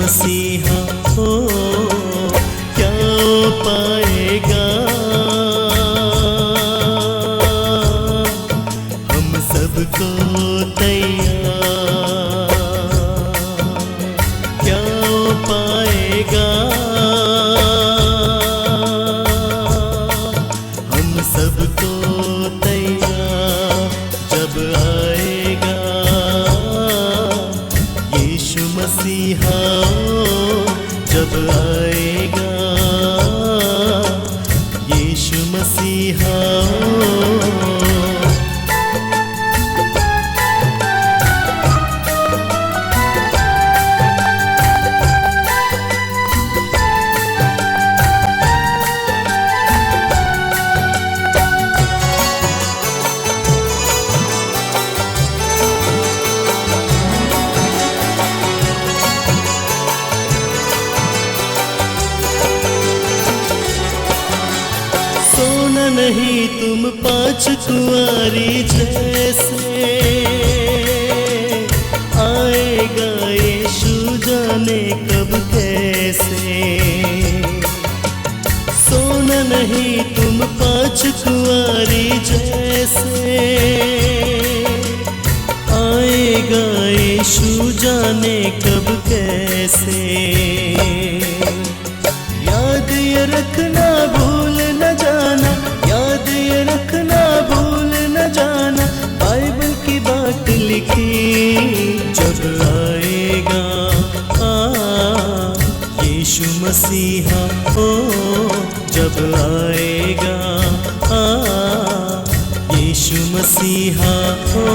मसीहा हो क्या पाएगा। हम सबको तैयार क्या पाएगा। हम सबको तैयार जब आएगा यीशु मसीहा जब आएगा यीशु मसीहा। सोना नहीं तुम पांच कुंवारी जैसे आएगा यीशु जाने कब कैसे। सोना नहीं तुम पांच कुंवारी जैसे आएगा यीशु जाने कब कैसे। याद ये रखना भूल न जाना, याद ये रखना भूल न जाना, बाइबल की बात लिखी जब आएगा यीशु मसीहा ओ जब आएगा यीशु मसीहा ओ।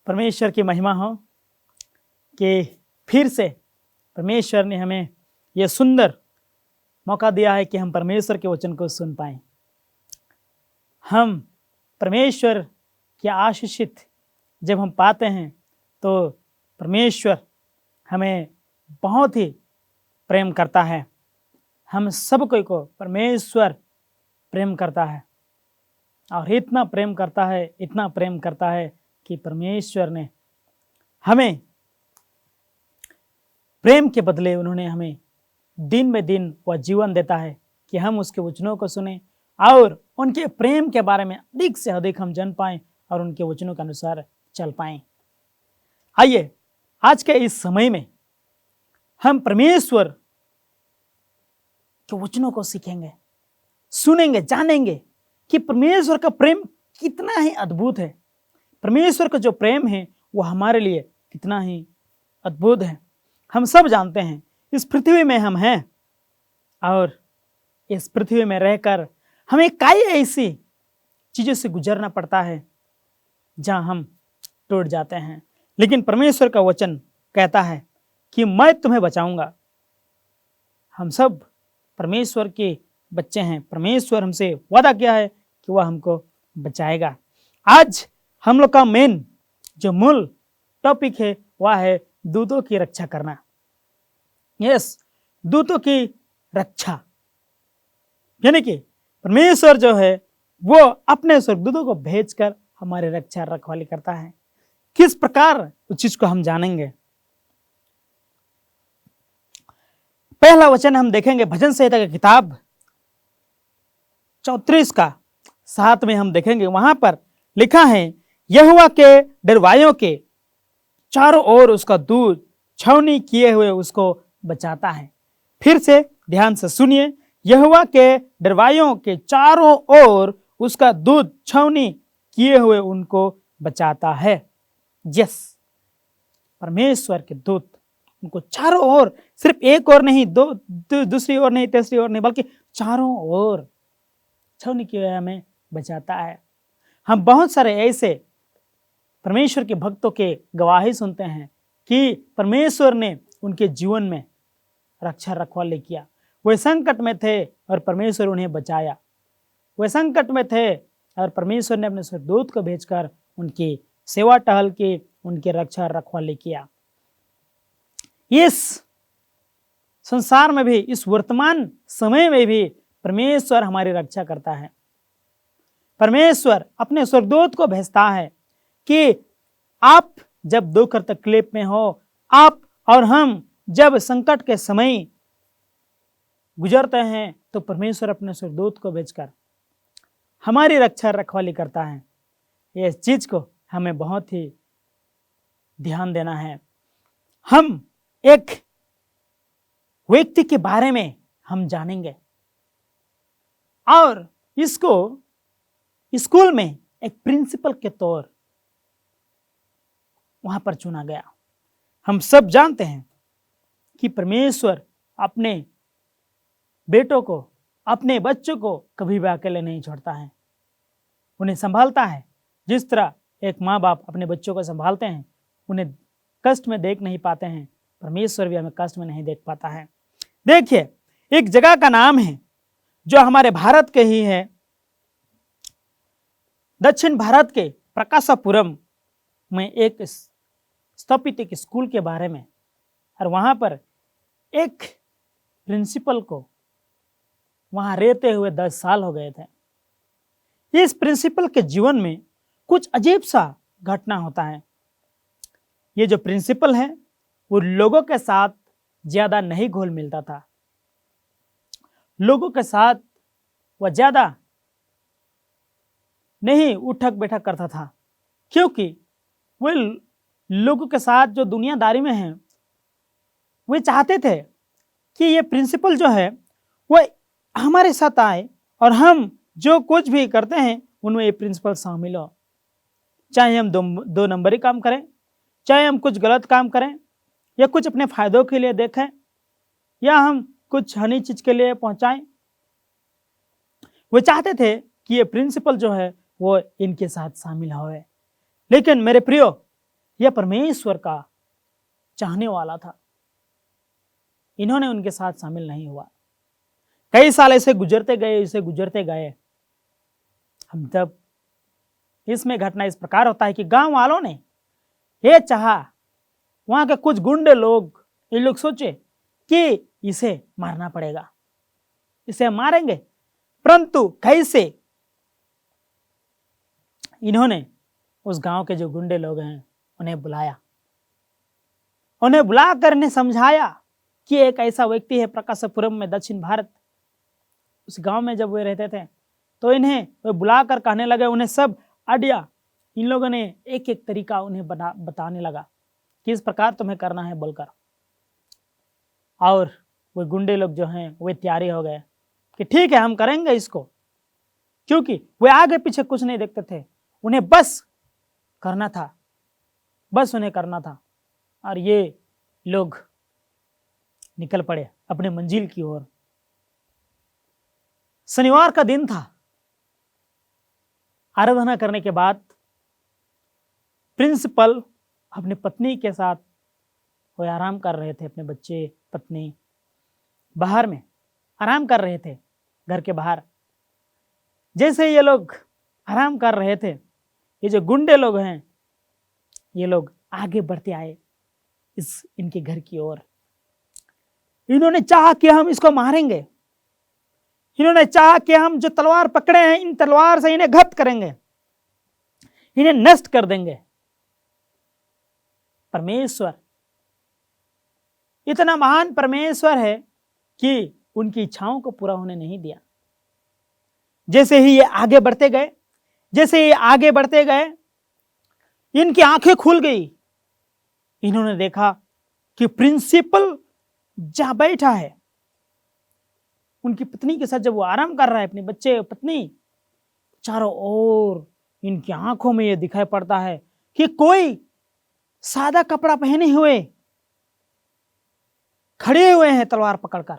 परमेश्वर की महिमा हो कि फिर से परमेश्वर ने हमें यह सुंदर मौका दिया है कि हम परमेश्वर के वचन को सुन पाएं। हम परमेश्वर के आशीषित जब हम पाते हैं तो परमेश्वर हमें बहुत ही प्रेम करता है। हम सब कोई को परमेश्वर प्रेम करता है और इतना प्रेम करता है, इतना प्रेम करता है कि परमेश्वर ने हमें प्रेम के बदले उन्होंने हमें दिन में दिन वह जीवन देता है कि हम उसके वचनों को सुने और उनके प्रेम के बारे में अधिक से अधिक हम जान पाएं और उनके वचनों के अनुसार चल पाएं। आइए आज के इस समय में हम परमेश्वर के वचनों को सीखेंगे, सुनेंगे, जानेंगे कि परमेश्वर का प्रेम कितना ही अद्भुत है। परमेश्वर का जो प्रेम है वो हमारे लिए कितना ही अद्भुत है। हम सब जानते हैं इस पृथ्वी में हम हैं और इस पृथ्वी में रहकर हमें कई ऐसी चीज़ों से गुजरना पड़ता है जहां हम टूट जाते हैं, लेकिन परमेश्वर का वचन कहता है कि मैं तुम्हें बचाऊंगा। हम सब परमेश्वर के बच्चे हैं, परमेश्वर हमसे वादा किया है कि वह हमको बचाएगा। आज हम लोग का मेन जो मूल टॉपिक है वह है दूतों की रक्षा करना। यस, दूतों की रक्षा, यानी कि परमेश्वर जो है वो अपने स्वर्गदूतों को भेजकर हमारी रक्षा रखवाली करता है। किस प्रकार उस चीज को हम जानेंगे। पहला वचन हम देखेंगे भजन संहिता की किताब 34 का 7 में हम देखेंगे, वहां पर लिखा है, यहोवा के डरवाइयों के चारों ओर उसका दूत छावनी किए हुए उसको बचाता है। फिर से ध्यान से सुनिए, यहोवा के डरवाइयों के चारों ओर उसका दूत छावनी किए हुए उनको बचाता है। यस, परमेश्वर के दूत उनको चारों ओर, सिर्फ एक और नहीं, दूसरी ओर नहीं, तीसरी ओर नहीं, बल्कि चारों ओर छावनी किए हुए हमें बचाता है। हम बहुत सारे ऐसे परमेश्वर के भक्तों के गवाही सुनते हैं कि परमेश्वर ने उनके जीवन में रक्षा रखवाली किया। वे संकट में थे और परमेश्वर उन्हें बचाया। वे संकट में थे और परमेश्वर ने अपने स्वर्गदूत को भेजकर उनकी सेवा टहल की, उनकी रक्षा रखवाली किया। इस संसार में भी, इस वर्तमान समय में भी परमेश्वर हमारी रक्षा करता है। परमेश्वर अपने स्वर्गदूत को भेजता है कि आप जब दुख और तकलीफ में हो, आप और हम जब संकट के समय गुजरते हैं, तो परमेश्वर अपने स्वर्गदूत को भेजकर हमारी रक्षा रखवाली करता है। ये चीज को हमें बहुत ही ध्यान देना है। हम एक व्यक्ति के बारे में हम जानेंगे और इसको स्कूल में एक प्रिंसिपल के तौर वहां पर चुना गया। हम सब जानते हैं कि परमेश्वर अपने बेटों को, अपने बच्चों को कभी भी अकेले नहीं छोड़ता है, उन्हें संभालता है। जिस तरह एक माँ बाप अपने बच्चों को संभालते हैं, उन्हें कष्ट में देख नहीं पाते हैं, परमेश्वर भी हमें कष्ट में नहीं देख पाता है। देखिए, एक जगह का नाम है जो हमारे भारत के ही है, दक्षिण भारत के प्रकाशपुरम में एक स्थापित एक स्कूल के बारे में। और वहां पर एक प्रिंसिपल को वहां रहते हुए 10 साल हो गए थे। इस प्रिंसिपल के जीवन में कुछ अजीब सा घटना होता है। ये जो प्रिंसिपल है वो लोगों के साथ ज्यादा नहीं घुल मिलता था, लोगों के साथ वह ज्यादा नहीं उठक बैठक करता था, क्योंकि वे लोगों के साथ जो दुनियादारी में हैं, वे चाहते थे कि ये प्रिंसिपल जो है वह हमारे साथ आए और हम जो कुछ भी करते हैं उनमें ये प्रिंसिपल शामिल हो। चाहे हम दो नंबरी काम करें, चाहे हम कुछ गलत काम करें, या कुछ अपने फायदों के लिए देखें, या हम कुछ हानि चीज के लिए पहुंचाएं, वे चाहते थे कि ये प्रिंसिपल जो है वो इनके साथ शामिल होवे। लेकिन मेरे प्रियो, यह परमेश्वर का चाहने वाला था, इन्होंने उनके साथ शामिल नहीं हुआ। कई साल ऐसे गुजरते गए। हम तब इसमें घटना इस प्रकार होता है कि गांव वालों ने ये चाहा, वहां के कुछ गुंडे लोग, ये लोग सोचे कि इसे मारना पड़ेगा, इसे मारेंगे। परंतु कैसे इन्होंने उस गांव के जो गुंडे लोग हैं उन्हें बुलाया, उन्हें बुलाकर इन्हें समझाया कि एक ऐसा व्यक्ति है प्रकाशपुरम में, दक्षिण भारत, उस गांव में जब वे रहते थे, तो इन्हें वे बुलाकर कहने लगे, उन्हें सब आइडिया इन लोगों ने एक एक तरीका उन्हें बताने लगा कि इस प्रकार तुम्हें करना है बोलकर। और वे गुंडे लोग जो हैं वे तैयारी हो गए कि ठीक है, हम करेंगे इसको, क्योंकि वे आगे पीछे कुछ नहीं देखते थे, उन्हें बस करना था, बस उन्हें करना था। और ये लोग निकल पड़े अपने मंजिल की ओर। शनिवार का दिन था। आराधना करने के बाद प्रिंसिपल अपनी पत्नी के साथ वो आराम कर रहे थे, अपने बच्चे पत्नी बाहर में आराम कर रहे थे, घर के बाहर। जैसे ये लोग आराम कर रहे थे, ये जो गुंडे लोग हैं, ये लोग आगे बढ़ते आए इनके घर की ओर। इन्होंने चाहा कि हम इसको मारेंगे, इन्होंने चाहा कि हम जो तलवार पकड़े हैं, इन तलवार से इन्हें घात करेंगे, इन्हें नष्ट कर देंगे। परमेश्वर इतना महान परमेश्वर है कि उनकी इच्छाओं को पूरा होने नहीं दिया। जैसे ही ये आगे बढ़ते गए, इनकी आंखें खुल गई। इन्होंने देखा कि प्रिंसिपल जहां बैठा है, उनकी पत्नी के साथ जब वो आराम कर रहा है, अपने बच्चे पत्नी, चारों ओर इनकी आंखों में ये दिखाई पड़ता है कि कोई सादा कपड़ा पहने हुए खड़े हुए हैं तलवार पकड़कर।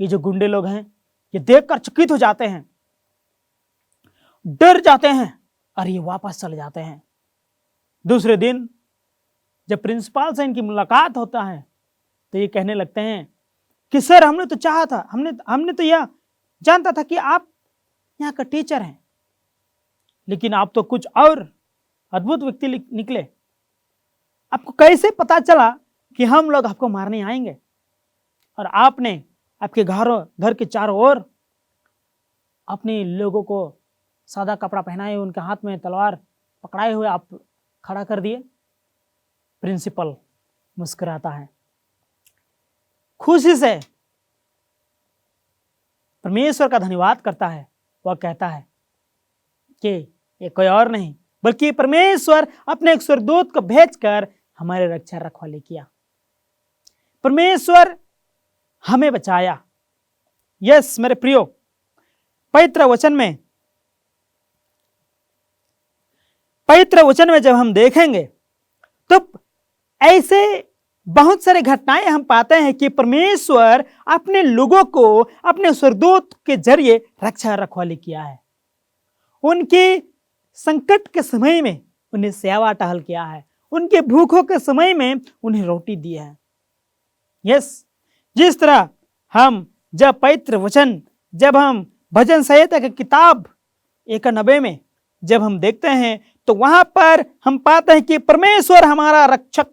ये जो गुंडे लोग हैं, ये देखकर चकित हो जाते हैं, डर जाते हैं और ये वापस चले जाते हैं। दूसरे दिन जब प्रिंसिपल से इनकी मुलाकात होता है, तो ये कहने लगते हैं कि सर, हमने तो चाहा था, हमने तो यह जानता था कि आप यहाँ का टीचर हैं, लेकिन आप तो कुछ और अद्भुत व्यक्ति निकले। आपको कैसे पता चला कि हम लोग आपको मारने आएंगे? और आपने आपके घर के चारों ओर अपने लोगों को सादा कपड़ा पहनाए, उनके हाथ में तलवार पकड़ाए हुए आप खड़ा कर दिए। प्रिंसिपल मुस्कुराता है, खुशी से परमेश्वर का धन्यवाद करता है। वह कहता है कि ये कोई और नहीं बल्कि परमेश्वर अपने एक स्वर्गदूत को भेजकर हमारे रक्षा रखवाली किया। परमेश्वर हमें बचाया। यस मेरे प्रियो, पवित्र वचन में जब हम देखेंगे तो ऐसे बहुत सारे घटनाएं हम पाते हैं कि परमेश्वर अपने लोगों को अपने स्वर्गदूत के जरिए रक्षा रखवाली किया है। उनकी संकट के समय में उन्हें सेवा टहल किया है, उनके भूखों के समय में उन्हें रोटी दी है। यस, जिस तरह हम जब पवित्र वचन, जब हम भजन संहिता की किताब 91 में जब हम देखते हैं तो वहां पर हम पाते हैं कि परमेश्वर हमारा रक्षक,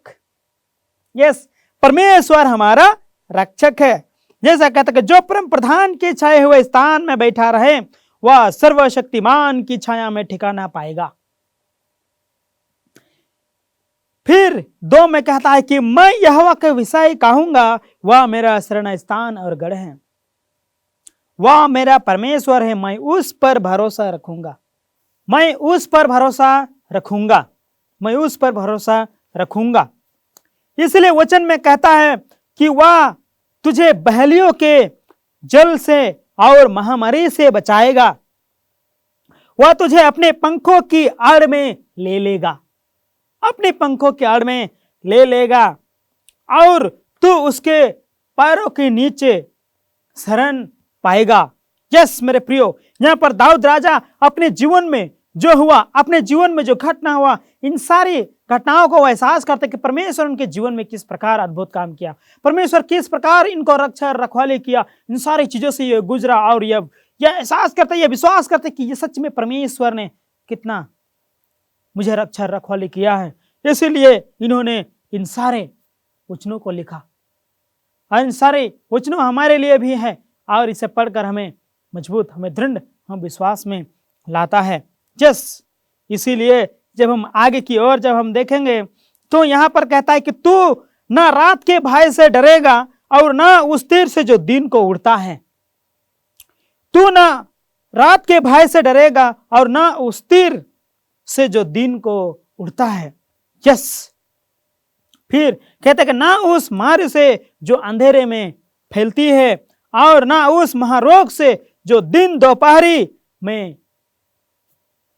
यस परमेश्वर हमारा रक्षक है। जैसा कहता है कि जो परम प्रधान के छाए हुए स्थान में बैठा रहे वह सर्वशक्तिमान की छाया में ठिकाना पाएगा। फिर 2 में कहता है कि मैं यहोवा के विषय कहूंगा, वह मेरा शरण स्थान और गढ़ है, वह मेरा परमेश्वर है, मैं उस पर भरोसा रखूंगा, मैं उस पर भरोसा रखूंगा, मैं उस पर भरोसा रखूंगा। इसलिए वचन में कहता है कि वह तुझे बहेलियों के जल से और महामारी से बचाएगा, वह तुझे अपने पंखों की आड़ में ले लेगा, अपने पंखों की आड़ में ले लेगा, और तू उसके पैरों के नीचे शरण पाएगा। यस मेरे प्रियो, यहां पर दाऊद राजा अपने जीवन में जो हुआ, अपने जीवन में जो घटना हुआ, इन सारी घटनाओं को एहसास करते कि परमेश्वर उनके जीवन में किस प्रकार अद्भुत काम किया, परमेश्वर किस प्रकार इनको रक्षा रखवाली किया, इन सारी चीजों से ये गुजरा, और ये एहसास करते, ये विश्वास करते कि ये सच में परमेश्वर ने कितना मुझे रक्षा रखवाली किया है। इसीलिए इन्होंने इन सारे वचनों को लिखा, और इन सारे वचनों हमारे लिए भी है, और इसे पढ़कर हमें मजबूत, हमें दृढ़, हम विश्वास में लाता है। जस इसीलिए जब हम आगे की ओर जब हम देखेंगे तो यहां पर कहता है कि तू ना रात के भय से डरेगा और ना उस तीर से जो दिन को उड़ता है, तू ना रात के भय से डरेगा और ना उस तीर से जो दिन को उड़ता है। यस, फिर कहते कि ना उस मार से जो अंधेरे में फैलती है, और ना उस महारोग से जो दिन दोपहरी में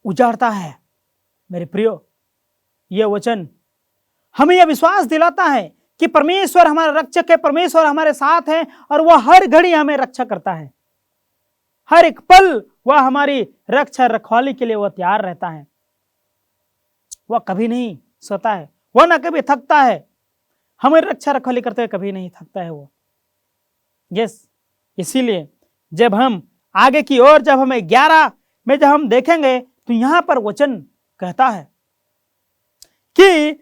उजाड़ता है। मेरे प्रियो, यह वचन हमें यह विश्वास दिलाता है कि परमेश्वर हमारा रक्षक है, परमेश्वर हमारे साथ है, और वह हर घड़ी हमें रक्षा करता है, हर एक पल वह हमारी रक्षा रखवाली के लिए वह तैयार रहता है। वह कभी नहीं सोता है, वह ना कभी थकता है, हमें रक्षा रखवाली करते हुए कभी नहीं थकता है वो। यस, इसीलिए जब हम आगे की ओर जब हमें 11 में जब हम देखेंगे तो यहां पर वचन कहता है कि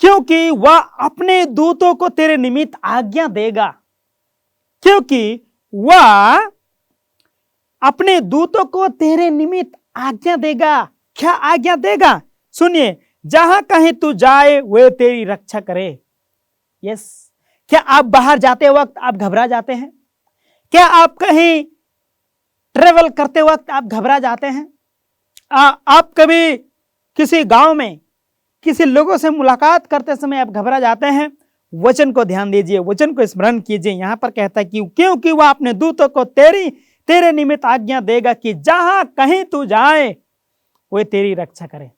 क्योंकि वह अपने दूतों को तेरे निमित्त आज्ञा देगा, क्योंकि वह अपने दूतों को तेरे निमित्त आज्ञा देगा। क्या आज्ञा देगा? सुनिए, जहां कहीं तू जाए वे तेरी रक्षा करे। यस, क्या आप बाहर जाते वक्त आप घबरा जाते हैं? क्या आप कहीं ट्रेवल करते वक्त आप घबरा जाते हैं? आप कभी किसी गांव में किसी लोगों से मुलाकात करते समय आप घबरा जाते हैं? वचन को ध्यान दीजिए, वचन को स्मरण कीजिए। यहां पर कहता है कि क्योंकि वह अपने दूतों को तेरे निमित्त आज्ञा देगा कि जहां कहीं तू जाए वे तेरी रक्षा करे।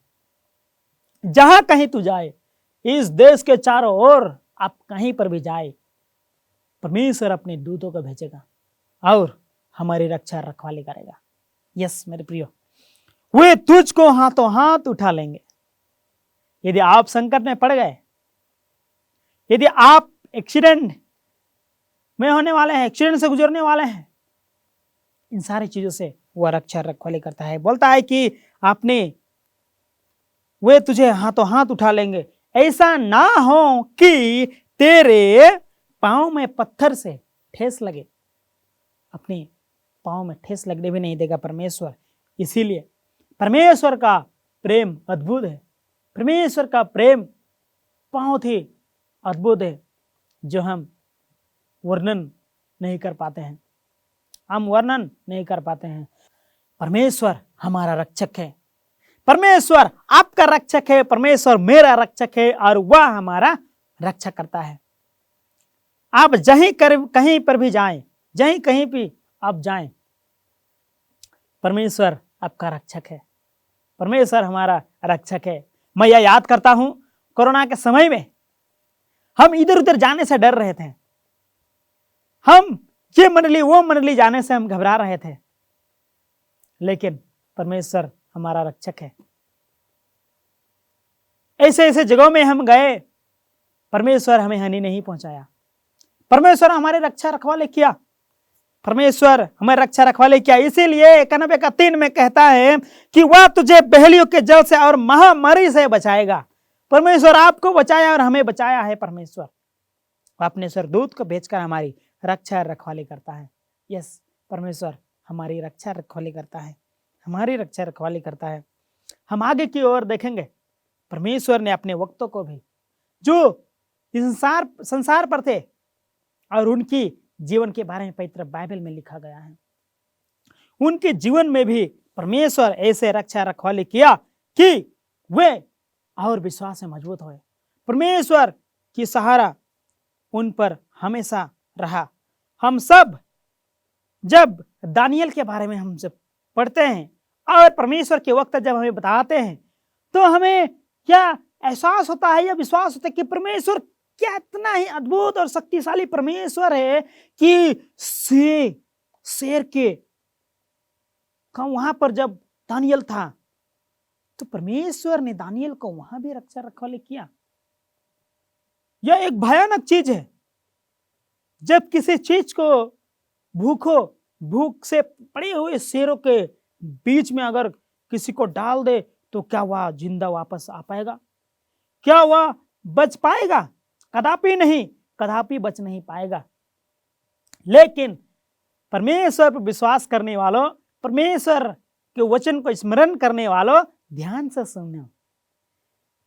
जहां कहीं तू जाए, इस देश के चारों ओर आप कहीं पर भी जाए, परमेश्वर अपने दूतों को भेजेगा और हमारी रक्षा रखवाली करेगा। यस मेरे प्रियो, वे तुझको हाथों हाथ उठा लेंगे। यदि आप संकट में पड़ गए, यदि आप एक्सीडेंट में होने वाले हैं, एक्सीडेंट से गुजरने वाले हैं, इन सारी चीजों से वह रक्षा रखवाली करता है। बोलता है कि वे तुझे हाथों हाथ उठा लेंगे, ऐसा ना हो कि तेरे पांव में पत्थर से ठेस लगे। अपने पांव में ठेस लगने भी नहीं देगा परमेश्वर। इसीलिए परमेश्वर का प्रेम अद्भुत है। परमेश्वर का प्रेम बहुत ही अद्भुत है, जो हम वर्णन नहीं कर पाते हैं, हम वर्णन नहीं कर पाते हैं। परमेश्वर हमारा रक्षक है, परमेश्वर आपका रक्षक है, परमेश्वर मेरा रक्षक है और वह हमारा रक्षा करता है। आप कहीं पर भी जाएं, जहीं कहीं भी आप जाएं, परमेश्वर आपका रक्षक है, परमेश्वर हमारा रक्षक है। मैं यह याद करता हूं, कोरोना के समय में हम इधर उधर जाने से डर रहे थे, हम ये मंडली वो मंडली जाने से हम घबरा रहे थे, लेकिन परमेश्वर हमारा रक्षक है। ऐसे ऐसे जगहों में हम गए, परमेश्वर हमें हानि नहीं पहुंचाया, परमेश्वर हमारे रक्षा रखवाले किया, परमेश्वर हमें रक्षा रखवाले किया। इसीलिए 91:3 में कहता है कि वह तुझे बहेलियों के जल से और महामारी से बचाएगा। परमेश्वर आपको बचाया और हमें बचाया है। परमेश्वर अपने स्वर्गदूत को भेजकर हमारी रक्षा रखवाली करता है। यस, परमेश्वर हमारी रक्षा रखवाली करता है, हमारी रक्षा रखवाली करता है। हम आगे की ओर देखेंगे, परमेश्वर ने अपने वक्तों को भी, जो संसार पर थे और उनकी जीवन के बारे में पवित्र बाइबल में लिखा गया है, उनके जीवन में भी परमेश्वर ऐसे रक्षा रखवाली किया कि वे और विश्वास में मजबूत हुए। परमेश्वर की सहारा उन पर हमेशा रहा। हम सब जब दानियल के बारे में हम जब पढ़ते हैं और परमेश्वर के वक्त जब हमें बताते हैं, तो हमें क्या एहसास होता है या विश्वास होता है कि परमेश्वर क्या इतना ही अद्भुत और शक्तिशाली परमेश्वर है कि शेर के वहां पर जब दानियल था, तो परमेश्वर ने दानियल को वहां भी रक्षा रखवाली किया। यह एक भयानक चीज है, जब किसी चीज को भूख से पड़े हुए शेरों के बीच में अगर किसी को डाल दे, तो क्या वह जिंदा वापस आ पाएगा? क्या वह बच पाएगा? कदापि नहीं, कदापि बच नहीं पाएगा। लेकिन परमेश्वर पर विश्वास करने वालों, परमेश्वर के वचन को स्मरण करने वालों, ध्यान से सुनिए,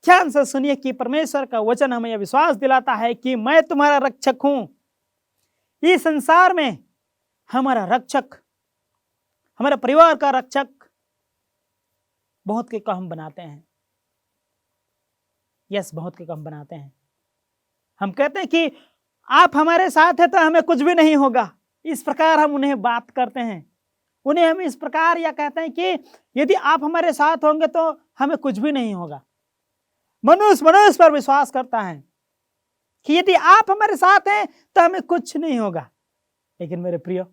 ध्यान से सुनिए कि परमेश्वर का वचन हमें यह विश्वास दिलाता है कि मैं तुम्हारा रक्षक हूं। इस संसार में हमारा रक्षक, हमारे परिवार का रक्षक बहुत के कम बनाते हैं। यस, बहुत के कम बनाते हैं। हम कहते हैं कि आप हमारे साथ हैं तो हमें कुछ भी नहीं होगा, इस प्रकार हम उन्हें बात करते हैं। उन्हें हम इस प्रकार या कहते हैं कि यदि आप हमारे साथ होंगे तो हमें कुछ भी नहीं होगा। मनुष्य पर विश्वास करता है कि यदि आप हमारे साथ हैं तो हमें कुछ नहीं होगा। लेकिन मेरे प्रियो,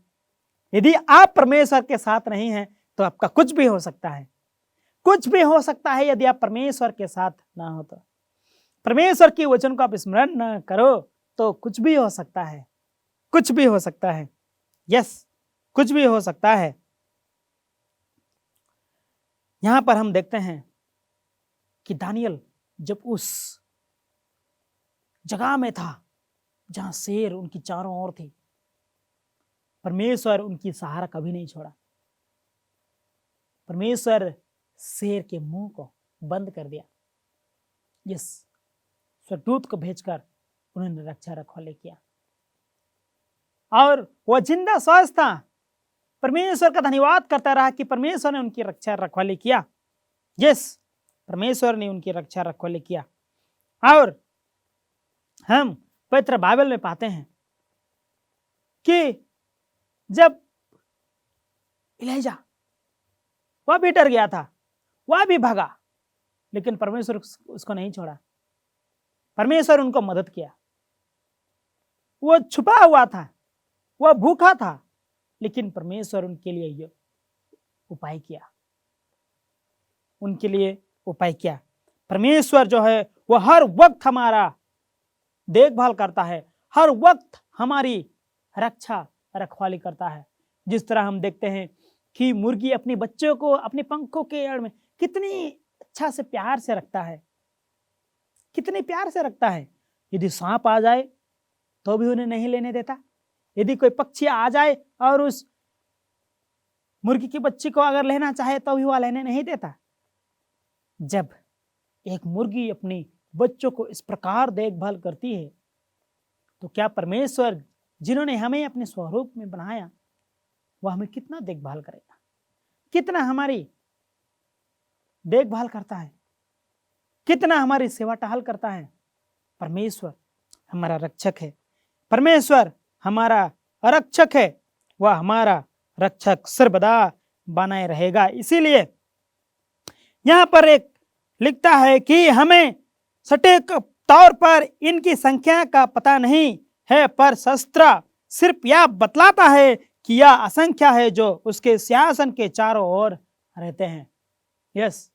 यदि आप परमेश्वर के साथ नहीं हैं तो आपका कुछ भी हो सकता है, कुछ भी हो सकता है। यदि आप परमेश्वर के साथ ना हो तो, परमेश्वर के वचन को आप स्मरण न करो तो कुछ भी हो सकता है, कुछ भी हो सकता है। यस, कुछ भी हो सकता है। यहां पर हम देखते हैं कि दानियल जब उस जगह में था जहां शेर उनकी चारों ओर थी, परमेश्वर उनकी सहारा कभी नहीं छोड़ा। परमेश्वर शेर के मुंह को बंद कर दिया। यस, स्वर्गदूत को भेजकर उन्होंने रक्षा रखवाली किया और वह जिंदा स्वस्थ था। परमेश्वर का धन्यवाद करता रहा कि परमेश्वर ने उनकी रक्षा रखवाली किया। यस, परमेश्वर ने उनकी रक्षा रखवाली किया। और हम पवित्र बाइबल में पाते हैं कि जब एलीजा, वह भी डर गया था, वह भी भागा, लेकिन परमेश्वर उसको नहीं छोड़ा। परमेश्वर उनको मदद किया। वो छुपा हुआ था, वह भूखा था, लेकिन परमेश्वर उनके लिए ये उपाय किया, उनके लिए उपाय किया। परमेश्वर जो है वह हर वक्त हमारा देखभाल करता है, हर वक्त हमारी रक्षा रखवाली करता है। जिस तरह हम देखते हैं कि मुर्गी अपने बच्चों को अपने पंखों के आड़ में कितनी अच्छा से प्यार से रखता है, कितने प्यार से रखता है। यदि सांप आ जाए तो भी उन्हें नहीं लेने देता। यदि कोई पक्षी आ जाए और उस मुर्गी की बच्ची को अगर लेना चाहे तो भी वह लेने नहीं देता। जब एक मुर्गी अपनी बच्चों को इस प्रकार देखभाल करती है, तो क्या परमेश्वर जिन्होंने हमें अपने स्वरूप में बनाया वह हमें कितना देखभाल करेगा, कितना हमारी देखभाल करता है, कितना हमारी सेवा टहल करता है। परमेश्वर हमारा रक्षक है, परमेश्वर हमारा आरक्षक है, वह हमारा रक्षक सर्वदा बनाए रहेगा। इसीलिए यहां पर एक लिखता है कि हमें सटीक तौर पर इनकी संख्या का पता नहीं है, पर शास्त्र सिर्फ यह बतलाता है कि यह असंख्य है जो उसके सिंहासन के चारों ओर रहते हैं। यस,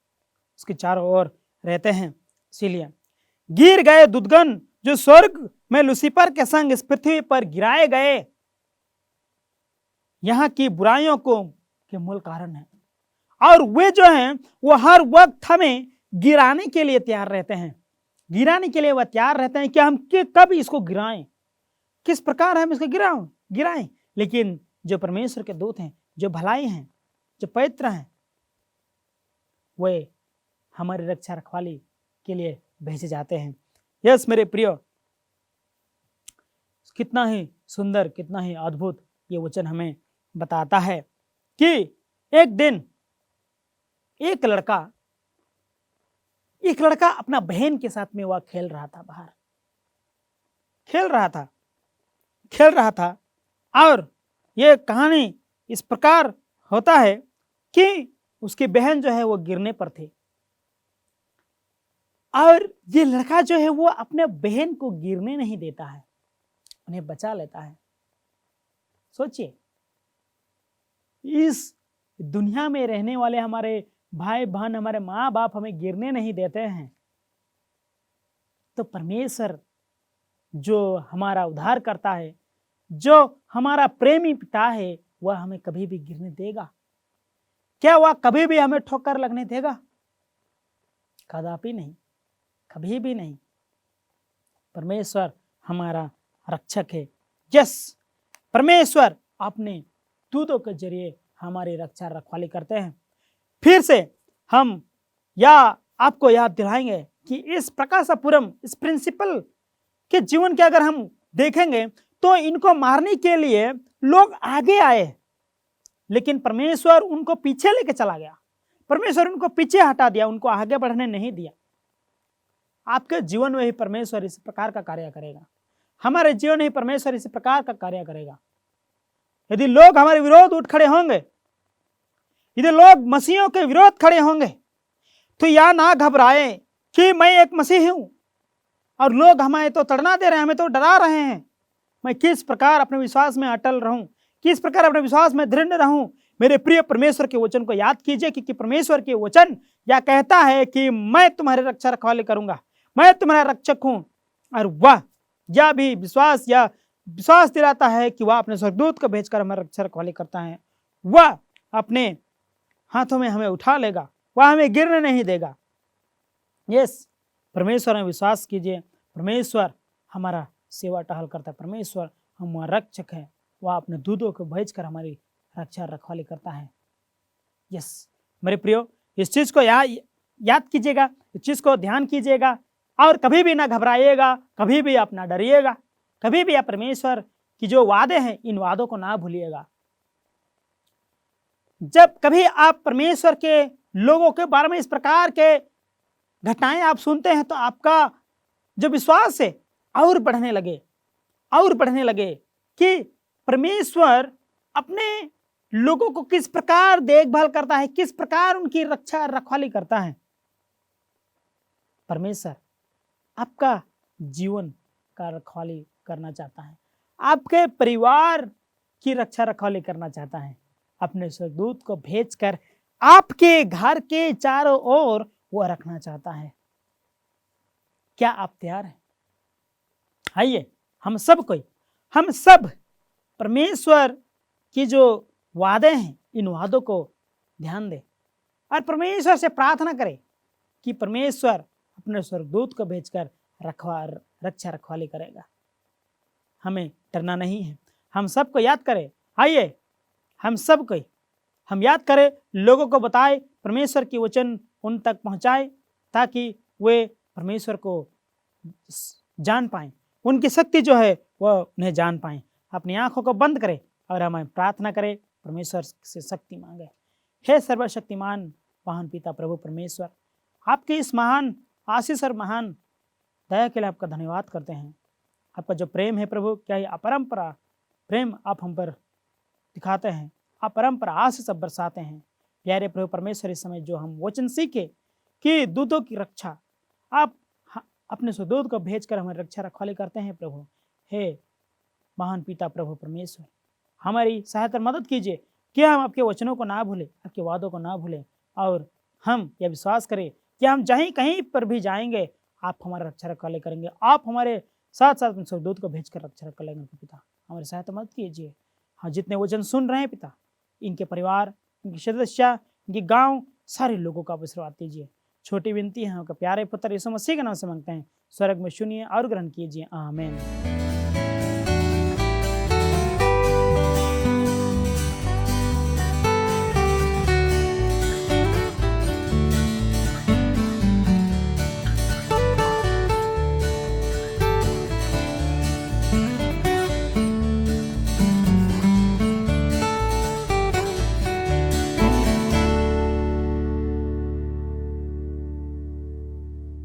उसके चारों ओर रहते हैं। इसीलिए गिर गए दूतगण जो स्वर्ग में लूसीफर के संग इस पृथ्वी पर गिराए गए, यहाँ की बुराइयों को के मूल कारण है। और वे जो हैं वो हर वक्त हमें गिराने के लिए तैयार रहते हैं, गिराने के लिए वह तैयार रहते हैं कि हम कब इसको गिराएं, किस प्रकार हम इसको गिराएं। लेकिन जो परमेश्वर के दूत हैं, जो भलाई हैं, जो पवित्र हैं, वे हमारी रक्षा रखवाली के लिए भेजे जाते हैं। यस मेरे प्रियो, कितना ही सुंदर, कितना ही अद्भुत ये वचन हमें बताता है कि एक दिन एक लड़का अपना बहन के साथ में वह खेल रहा था, बाहर खेल रहा था। और ये कहानी इस प्रकार होता है कि उसकी बहन जो है वो गिरने पर थी, और ये लड़का जो है वो अपने बहन को गिरने नहीं देता है, उन्हें बचा लेता है। सोचिए, इस दुनिया में रहने वाले हमारे भाई बहन, हमारे माँ बाप हमें गिरने नहीं देते हैं, तो परमेश्वर जो हमारा उद्धार करता है, जो हमारा प्रेमी पिता है, वह हमें कभी भी गिरने देगा क्या? वह कभी भी हमें ठोकर लगने देगा? कदापि नहीं, कभी भी नहीं। परमेश्वर हमारा रक्षक है। यस, परमेश्वर अपने दूतों के जरिए हमारी रक्षा रखवाली करते हैं। फिर से हम आपको याद दिलाएंगे कि इस प्रकाशपुरम, इस प्रिंसिपल के जीवन के अगर हम देखेंगे तो इनको मारने के लिए लोग आगे आए, लेकिन परमेश्वर उनको पीछे लेके चला गया। परमेश्वर उनको पीछे हटा दिया, उनको आगे बढ़ने नहीं दिया। आपके जीवन में ही परमेश्वर इस प्रकार का कार्य करेगा, हमारे जीवन में ही परमेश्वर इस प्रकार का कार्य करेगा। यदि लोग हमारे विरोध उठ खड़े होंगे, यदि लोग मसीहियों के विरोध खड़े होंगे, तो या ना घबराए कि मैं एक मसीही हूं और लोग हमें तो तड़ना दे रहे हैं, हमें तो डरा रहे हैं। मैं किस प्रकार अपने विश्वास में अटल रहूं, किस प्रकार अपने विश्वास में दृढ़ रहूं। मेरे प्रिय, परमेश्वर के वचन को याद कीजिए, क्योंकि परमेश्वर के वचन यह कहता है कि मैं तुम्हारी रक्षा रखवाली करूंगा, मैं तुम्हारा रक्षक हूं। और वह यह भी विश्वास दिलाता है कि वह अपने स्वर्गदूत को भेजकर हमारी रक्षा रखवाली करता है। वह अपने हाथों में हमें उठा लेगा, वह हमें गिरने नहीं देगा। यस, परमेश्वर में विश्वास कीजिए। परमेश्वर हमारा सेवा टहल करता है, परमेश्वर हमारा रक्षक है, वह अपने दूतों को भेजकर हमारी रक्षा रखवाली करता है। यस मेरे प्रियो, इस चीज को याद कीजिएगा, इस चीज को ध्यान कीजिएगा और कभी भी ना घबराइएगा, कभी भी आप ना डरिएगा, कभी भी आप परमेश्वर की जो वादे हैं इन वादों को ना भूलिएगा। जब कभी आप परमेश्वर के लोगों के बारे में इस प्रकार के घटनाएं आप सुनते हैं तो आपका जो विश्वास है और बढ़ने लगे कि परमेश्वर अपने लोगों को किस प्रकार देखभाल करता है, किस प्रकार उनकी रक्षा रखवाली करता है। परमेश्वर आपका जीवन का रखवाली करना चाहता है, आपके परिवार की रक्षा रखवाली करना चाहता है। अपने स्वर्गदूत को भेजकर आपके घर के चारों ओर वो रखना चाहता है। क्या आप तैयार हैं? आइए हम सब परमेश्वर की जो वादे हैं इन वादों को ध्यान दें और परमेश्वर से प्रार्थना करें कि परमेश्वर अपने स्वर्गदूत को भेजकर रक्षा रखवाली करेगा। हमें डरना नहीं है। हम सबको याद करें, आइए हम याद करें, लोगों को बताएं, परमेश्वर की वचन उन तक पहुंचाएं ताकि वे परमेश्वर को जान पाएं, उनकी शक्ति जो है वह उन्हें जान पाएं। अपनी आंखों को बंद करें और हमें प्रार्थना करें, परमेश्वर से शक्ति मांगे। हे सर्वशक्तिमान महान पिता प्रभु परमेश्वर, आपके इस महान आशीष और महान दया के लिए आपका धन्यवाद करते हैं। आपका जो प्रेम है प्रभु, क्या ही अपरंपरा प्रेम आप हम पर दिखाते हैं, अपरंपरा आशीष सब बरसाते हैं। प्यारे प्रभु परमेश्वर, इस समय जो हम वचन सीखे कि दूतों की रक्षा आप अपने सुदूत को भेजकर हमारी रक्षा रखवाली करते हैं प्रभु। हे महान पिता प्रभु परमेश्वर, हमारी सहायता मदद कीजिए कि हम आपके वचनों को ना भूलें, आपके वादों को ना भूलें, और हम यह विश्वास करें कि हम जहीं कहीं पर भी जाएंगे आप हमारा रक्षा रखवाली करेंगे। आप हमारे साथ साथ अपने स्वर्गदूत को भेजकर रक्षा रखा लेंगे पिता। हमारी सहायता मदद कीजिए। हाँ, जितने वचन सुन रहे हैं पिता, इनके परिवार, इनके सदस्य, इनके गांव, सारे लोगों का आशीर्वाद दीजिए। छोटी विनती है आपका प्यारे पुत्र यीशु मसीह के नाम से मांगते हैं, स्वर्ग में सुनिए और ग्रहण कीजिए, आमीन।